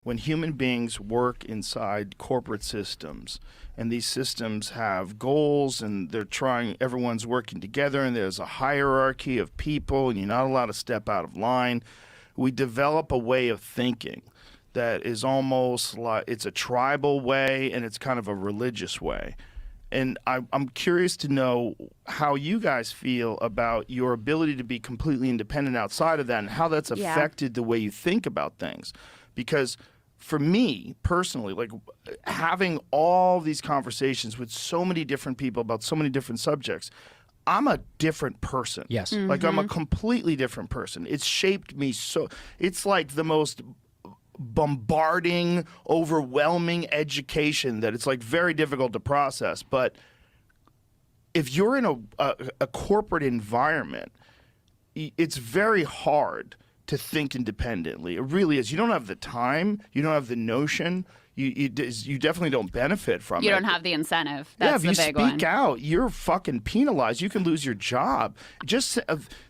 when human beings work inside corporate systems, and these systems have goals, and everyone's working together, and there's a hierarchy of people, and you're not allowed to step out of line, we develop a way of thinking that is almost like it's a tribal way, and it's kind of a religious way. And I'm curious to know how you guys feel about your ability to be completely independent outside of that, and how that's affected the way you think about things. Because for me personally, like having all these conversations with so many different people about so many different subjects, I'm a different person. Yes. Like I'm a completely different person. It's shaped me so. It's like the most bombarding, overwhelming education that it's like very difficult to process. But if you're in a corporate environment, it's very hard to think independently. It really is. You don't have the time. You don't have the notion. You definitely don't benefit from it. You don't have the incentive. That's the big one. If you speak out, you're fucking penalized. You can lose your job. Just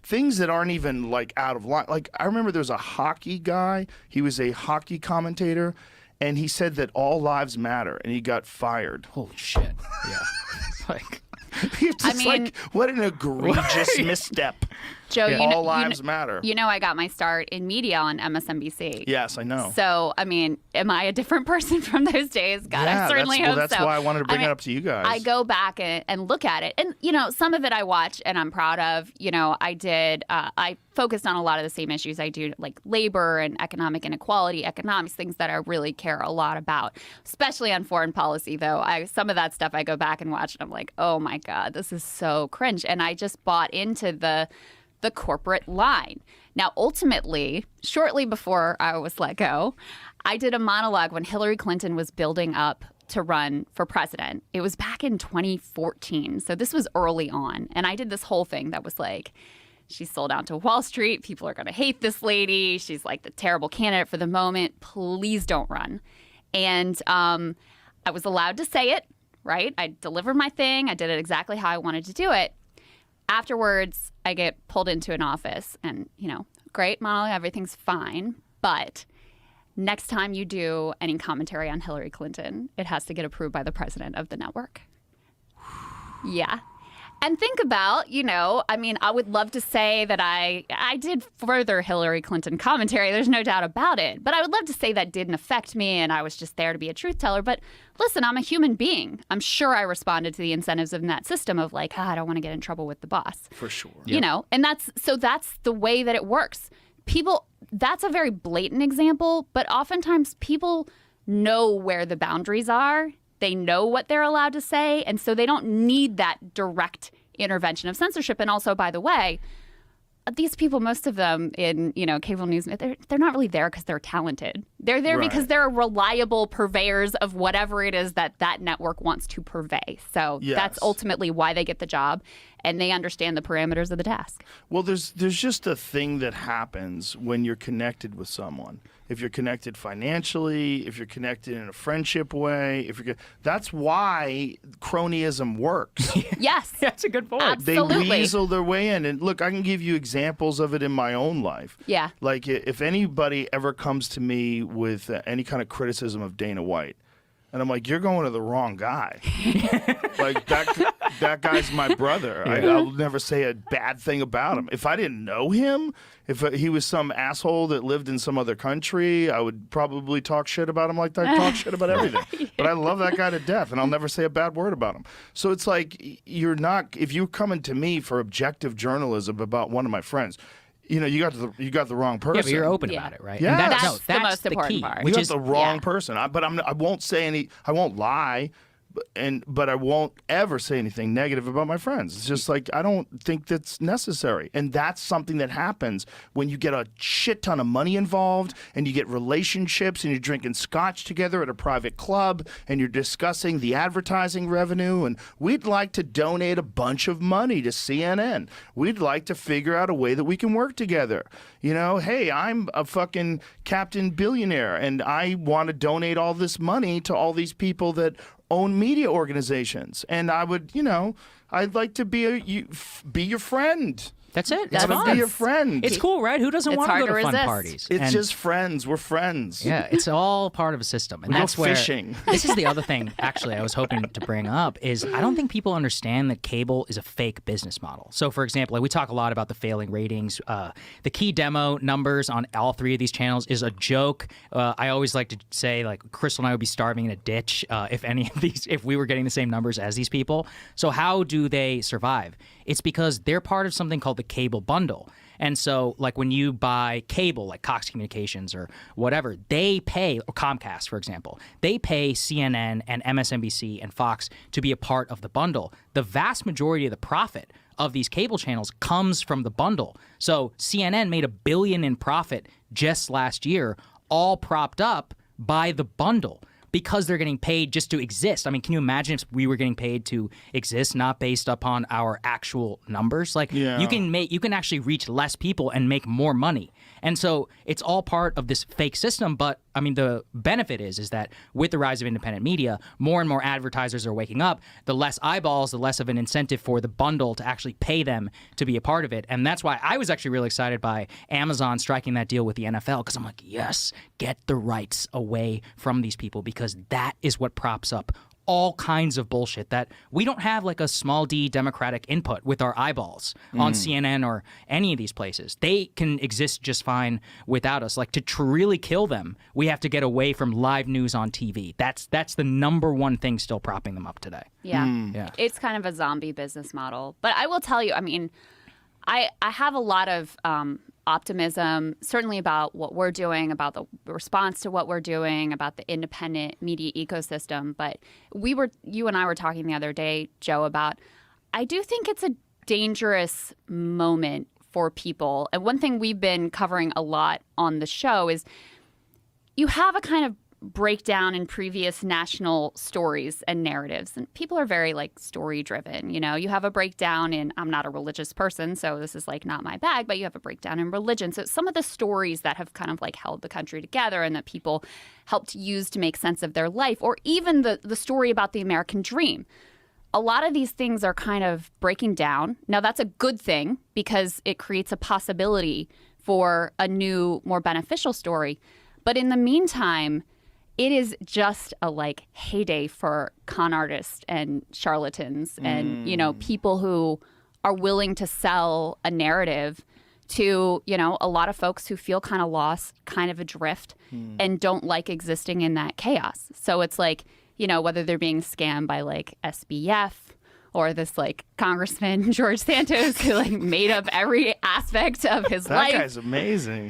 things that aren't even like out of line. Like I remember there was a hockey guy. He was a hockey commentator, and he said that all lives matter, and he got fired. Holy shit. Yeah. It's like, like, what an egregious misstep. Joe, all lives matter. You know I got my start in media on MSNBC. Yes, I know. So, I mean, am I a different person from those days? God, I certainly hope so. That's why I wanted to bring it up to you guys. I go back and look at it. And, some of it I watch and I'm proud of. I focused on a lot of the same issues I do, like labor and economic inequality, economics, things that I really care a lot about, especially on foreign policy, though. Some of that stuff I go back and watch and I'm like, oh, my God, this is so cringe. And I just bought into the corporate line. Now, ultimately, shortly before I was let go, I did a monologue when Hillary Clinton was building up to run for president. It was back in 2014. So this was early on. And I did this whole thing that was like, she's sold out to Wall Street. People are going to hate this lady. She's like the terrible candidate for the moment. Please don't run. And I was allowed to say it, right? I delivered my thing. I did it exactly how I wanted to do it. Afterwards, I get pulled into an office and, great monologue, everything's fine. But next time you do any commentary on Hillary Clinton, it has to get approved by the president of the network. Yeah. And think about, I would love to say that I did further Hillary Clinton commentary. There's no doubt about it. But I would love to say that didn't affect me and I was just there to be a truth teller. But listen, I'm a human being. I'm sure I responded to the incentives in that system of like, I don't want to get in trouble with the boss. For sure. And that's the way that it works. People, that's a very blatant example, but oftentimes people know where the boundaries are. They know what they're allowed to say, and so they don't need that direct intervention of censorship. And also, by the way, these people, most of them in cable news, they're not really there because they're talented. They're there because they're reliable purveyors of whatever it is that network wants to purvey. So that's ultimately why they get the job, and they understand the parameters of the task. Well, there's just a thing that happens when you're connected with someone. If you're connected financially, if you're connected in a friendship way, that's why cronyism works. Yes. That's a good point. Absolutely. They weasel their way in. And look, I can give you examples of it in my own life. Yeah. Like if anybody ever comes to me with any kind of criticism of Dana White, and I'm like, you're going to the wrong guy. Like, that guy's my brother. Yeah. I'll never say a bad thing about him. If I didn't know him, if he was some asshole that lived in some other country, I would probably talk shit about him like I talk shit about everything. But I love that guy to death, and I'll never say a bad word about him. So it's like, if you're coming to me for objective journalism about one of my friends, you got the wrong person. Yeah, but you're open about it, right? Yeah. And That's the most the important key, part. You which got is the wrong person. I won't say I won't lie, but I won't ever say anything negative about my friends. It's just like I don't think that's necessary. And that's something that happens when you get a shit ton of money involved and you get relationships and you're drinking scotch together at a private club and you're discussing the advertising revenue, and we'd like to donate a bunch of money to CNN. We'd like to figure out a way that we can work together. Hey, I'm a fucking captain billionaire and I want to donate all this money to all these people that own media organizations, and I would, I'd like to be your friend. That's it. It's That's fun. Be a friend. It's cool, right? Who doesn't It's want to hard go to to fun resist. parties? It's And- just friends. We're friends. yeah, it's all part of a system, and We go that's where fishing. this is the other thing. Actually, I was hoping to bring up is I don't think people understand that cable is a fake business model. So, for example, like we talk a lot about the failing ratings. The key demo numbers on all three of these channels is a joke. I always like to say like Krystal and I would be starving in a ditch if we were getting the same numbers as these people. So, how do they survive? It's because they're part of something called the cable bundle. And so, like, when you buy cable, like Cox Communications or whatever, they pay, or Comcast, for example, they pay CNN and MSNBC and Fox to be a part of the bundle. The vast majority of the profit of these cable channels comes from the bundle. So CNN made $1 billion in profit just last year, all propped up by the bundle, because they're getting paid just to exist. I mean, can you imagine if we were getting paid to exist, not based upon our actual numbers? Like, Yeah. you can actually reach less people and make more money. And so it's all part of this fake system. But I mean, the benefit is that with the rise of independent media, more and more advertisers are waking up. The less eyeballs, the less of an incentive for the bundle to actually pay them to be a part of it. And that's why I was actually really excited by Amazon striking that deal with the NFL, because I'm like, yes, get the rights away from these people, because that is what props up all kinds of bullshit that we don't have, like a small d democratic input with our eyeballs on CNN or any of these places. They can exist just fine without us. Like, to really kill them, we have to get away from live news on TV. That's the number one thing still propping them up today. Yeah. Yeah. It's kind of a zombie business model. But I will tell you, I mean, I have a lot of optimism, certainly about what we're doing, about the response to what we're doing, about the independent media ecosystem. But you and I were talking the other day, Joe, about I do think it's a dangerous moment for people. And one thing we've been covering a lot on the show is you have a kind of breakdown in previous national stories and narratives, and people are very like story driven. You know, you have a breakdown in, I'm not a religious person, so this is like not my bag, but you have a breakdown in religion. So some of the stories that have kind of like held the country together and that people helped use to make sense of their life, or even the story about the American dream, a lot of these things are kind of breaking down. Now that's a good thing because it creates a possibility for a new, more beneficial story. But in the meantime, it is just a like heyday for con artists and charlatans and, you know, people who are willing to sell a narrative to, you know, a lot of folks who feel kind of lost, kind of adrift, and don't like existing in that chaos. So it's like, you know, whether they're being scammed by like SBF or this like Congressman George Santos who like made up every aspect of his That life. guy's amazing.